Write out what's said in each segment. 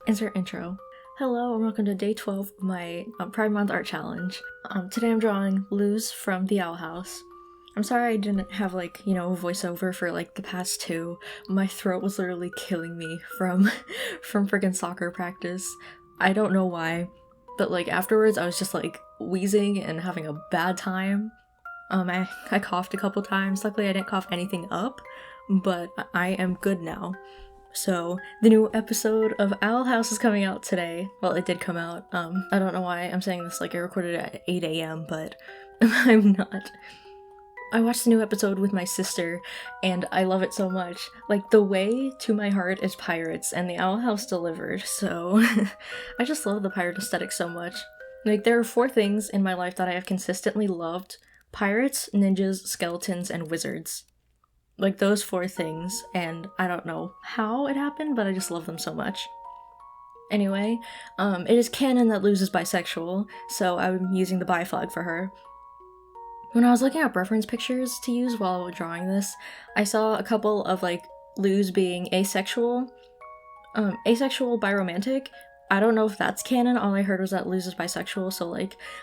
Insert intro. Hello and welcome to day 12 of my Pride Month art challenge. Today I'm drawing Luz from the Owl House. I'm sorry I didn't have voiceover for the past two. My throat was literally killing me from friggin' soccer practice. I don't know why, but afterwards I was just wheezing and having a bad time. I coughed a couple times. Luckily I didn't cough anything up, but I am good now. So, the new episode of Owl House is coming out today. Well, it did come out. I don't know why I'm saying this I recorded it at 8 a.m., but I'm not. I watched the new episode with my sister, and I love it so much. The way to my heart is pirates, and the Owl House delivered, so I just love the pirate aesthetic so much. There are 4 things in my life that I have consistently loved: pirates, ninjas, skeletons, and wizards. Those 4 things, and I don't know how it happened, but I just love them so much. Anyway, it is canon that Luz is bisexual, so I'm using the bi flag for her. When I was looking at reference pictures to use while drawing this, I saw a couple of Luz being asexual. Asexual biromantic. I don't know if that's canon, all I heard was that Luz is bisexual, so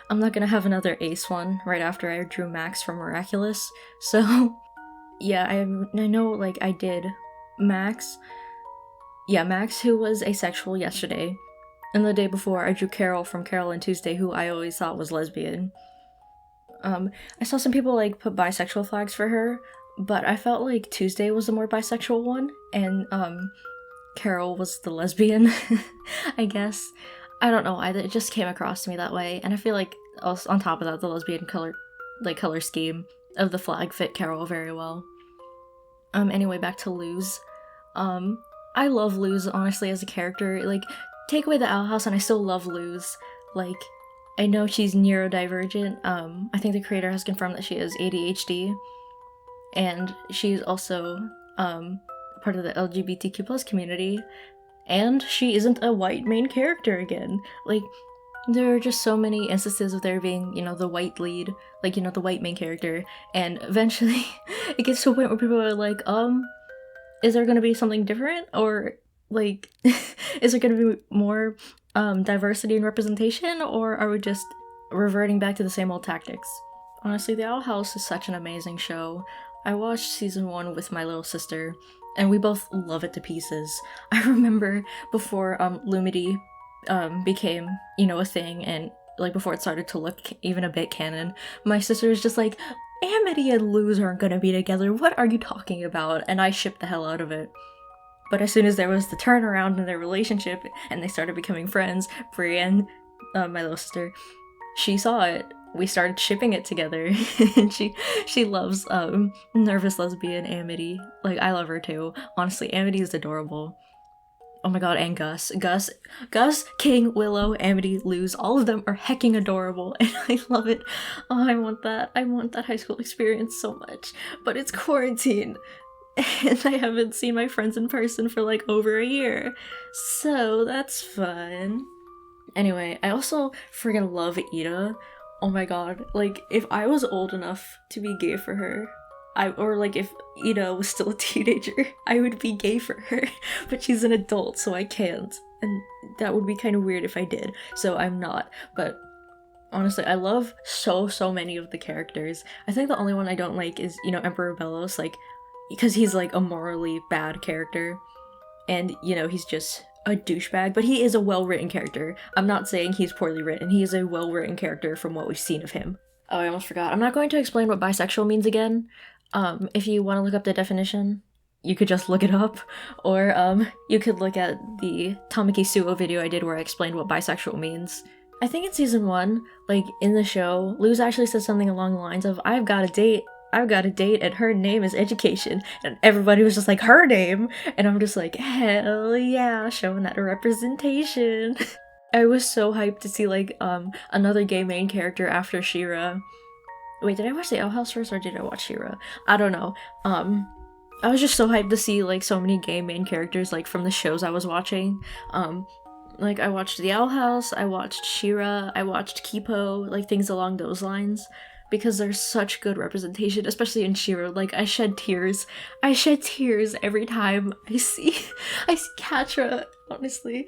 I'm not gonna have another ace one right after I drew Max from Miraculous, so... Yeah, I know, I did Max. Yeah, Max, who was asexual yesterday. And the day before, I drew Carol from Carol and Tuesday, who I always thought was lesbian. I saw some people, put bisexual flags for her, but I felt Tuesday was the more bisexual one, and, Carol was the lesbian, I guess. I don't know, it just came across to me that way, and I feel also, on top of that, the lesbian color scheme of the flag fit Carol very well. Anyway, back to Luz. I love Luz, honestly, as a character. Take away the Owl House and I still love Luz. I know she's neurodivergent. I think the creator has confirmed that she has ADHD. And she's also, part of the LGBTQ+ community. And she isn't a white main character again. There are just so many instances of there being, the white lead, the white main character, and eventually it gets to a point where people are is there gonna be something different? Or, is there gonna be more, diversity and representation? Or are we just reverting back to the same old tactics? Honestly, The Owl House is such an amazing show. I watched season 1 with my little sister, and we both love it to pieces. I remember before, Lumity became, a thing, and before it started to look even a bit canon, my sister was just Amity and Luz aren't gonna be together, what are you talking about? And I shipped the hell out of it. But as soon as there was the turnaround in their relationship and they started becoming friends, Brienne, my little sister, she saw it. We started shipping it together, and she loves nervous lesbian Amity. I love her too. Honestly, Amity is adorable. Oh my god, and Gus, King, Willow, Amity, Luz, all of them are hecking adorable, and I love it. Oh, I want that high school experience so much, but it's quarantine, and I haven't seen my friends in person for over a year, so that's fun. Anyway, I also friggin' love Ida. Oh my god, if I was old enough to be gay for her, if Ida was still a teenager, I would be gay for her, but she's an adult, so I can't, and that would be kind of weird if I did, so I'm not. But honestly, I love so many of the characters. I think the only one I don't like is, Emperor Bellos, because he's a morally bad character, and, he's just a douchebag, but he is a well-written character. I'm not saying he's poorly written, he is a well-written character from what we've seen of him. Oh, I almost forgot. I'm not going to explain what bisexual means again. If you want to look up the definition, you could just look it up, or, you could look at the Tamaki Suo video I did where I explained what bisexual means. I think in season 1, in the show, Luz actually says something along the lines of, I've got a date, and her name is Education, and everybody was just her name, and I'm just hell yeah, showing that representation. I was so hyped to see, another gay main character after She-Ra. Wait, did I watch The Owl House first, or did I watch She-Ra? I don't know. I was just so hyped to see, so many gay main characters, from the shows I was watching. I watched The Owl House, I watched She-Ra, I watched Kipo, things along those lines. Because there's such good representation, especially in She-Ra. I shed tears. every time I see Catra, honestly.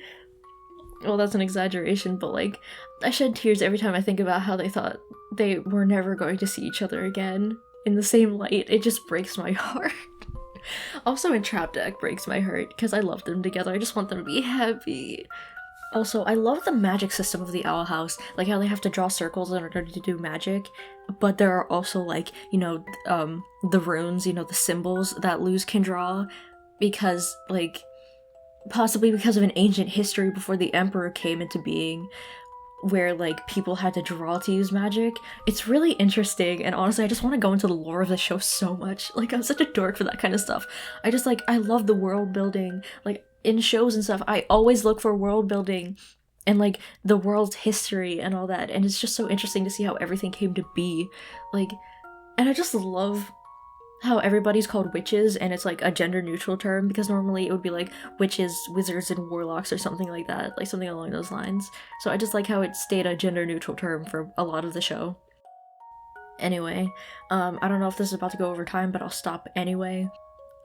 Well, that's an exaggeration, but like, I shed tears every time I think about how they thought they were never going to see each other again in the same light. It just breaks my heart. Also, in Trap Deck breaks my heart because I love them together. I just want them to be happy. Also, I love the magic system of the Owl House, like how they have to draw circles in order to do magic, but there are also like, the runes, the symbols that Luz can draw, because like, possibly because of an ancient history before the Emperor came into being, where like people had to draw to use magic. It's really interesting, and honestly I just want to go into the lore of the show so much. Like, I'm such a dork for that kind of stuff. I love the world building. Like, in shows and stuff, I always look for world building and like the world's history and all that, and it's just so interesting to see how everything came to be. Like, and I just love how everybody's called witches, and it's like a gender neutral term, because normally it would be like witches, wizards, and warlocks or something like that, like something along those lines. So I just like how it stayed a gender neutral term for a lot of the show. Anyway, I don't know if this is about to go over time, but I'll stop anyway.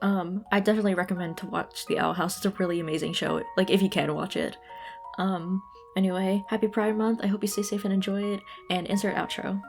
I definitely recommend to watch The Owl House. It's a really amazing show, like, if you can watch it. Anyway, happy Pride Month. I hope you stay safe and enjoy it, and insert outro.